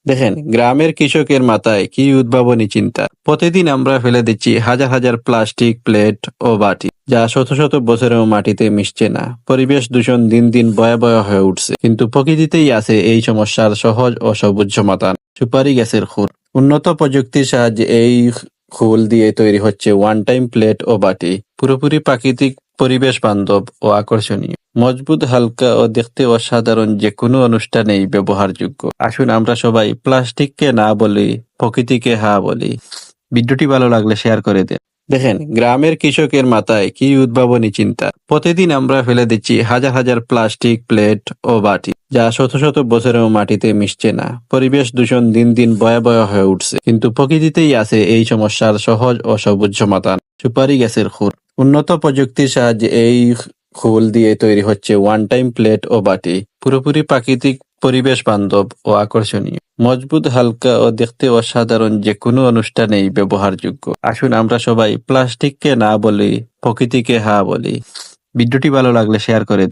দেখেন, গ্রামের কৃষকের মাথায় কি উদ্ভাবনী চিন্তা! প্রতিদিন আমরা ফেলে দিচ্ছি হাজার হাজার প্লাস্টিক প্লেট ও বাটি, যা শত শত বছরেও মাটিতে মিশছে না। পরিবেশ দূষণ দিন দিন ভয়াবহ হয়ে উঠছে, কিন্তু প্রকৃতিতেই আছে এই সমস্যার সহজ ও সবুজ সমাধান: সুপারি গাছের খোল। উন্নত প্রযুক্তির সাহায্যে এই খোল দিয়ে তৈরি হচ্ছে ওয়ান টাইম প্লেট ও বাটি, পুরোপুরি প্রাকৃতিক, পরিবেশ বান্ধব ও আকর্ষণীয়। মজবুত, হালকা ও দেখতে অসাধারণ, যে কোনো অনুষ্ঠানেই ব্যবহারযোগ্য। আসুন আমরা সবাই প্লাস্টিককে না বলি, প্রকৃতিকে হ্যাঁ বলি। ভিডিওটি ভালো লাগলে শেয়ার করে দেন। দেখেন, গ্রামের কৃষকের মাথায় কি উদ্ভাবনী চিন্তা! প্রতিদিন আমরা ফেলে দিচ্ছি হাজার হাজার প্লাস্টিক প্লেট ও বাটি, যা শত শত বছরেও মাটিতে মিশছে না। পরিবেশ দূষণ দিন দিন ভয়াবহ হয়ে উঠছে, কিন্তু প্রকৃতিতেই আছে এই সমস্যার সহজ ও সবুজ সমাধান: সুপারি গাছের খোল। উন্নত প্রযুক্তির সাহায্যে এই খোল দিয়ে তৈরি হচ্ছে ওয়ান টাইম প্লেট ও বাটি, পুরোপুরি প্রাকৃতিক, পরিবেশ বান্ধব ও আকর্ষণীয়। মজবুত, হালকা ও দেখতে অসাধারণ, যে কোনো অনুষ্ঠানেই ব্যবহারযোগ্য। আসুন আমরা সবাই প্লাস্টিককে না বলি, প্রকৃতিকে হ্যাঁ বলি। ভিডিওটি ভালো লাগলে শেয়ার করে দিন।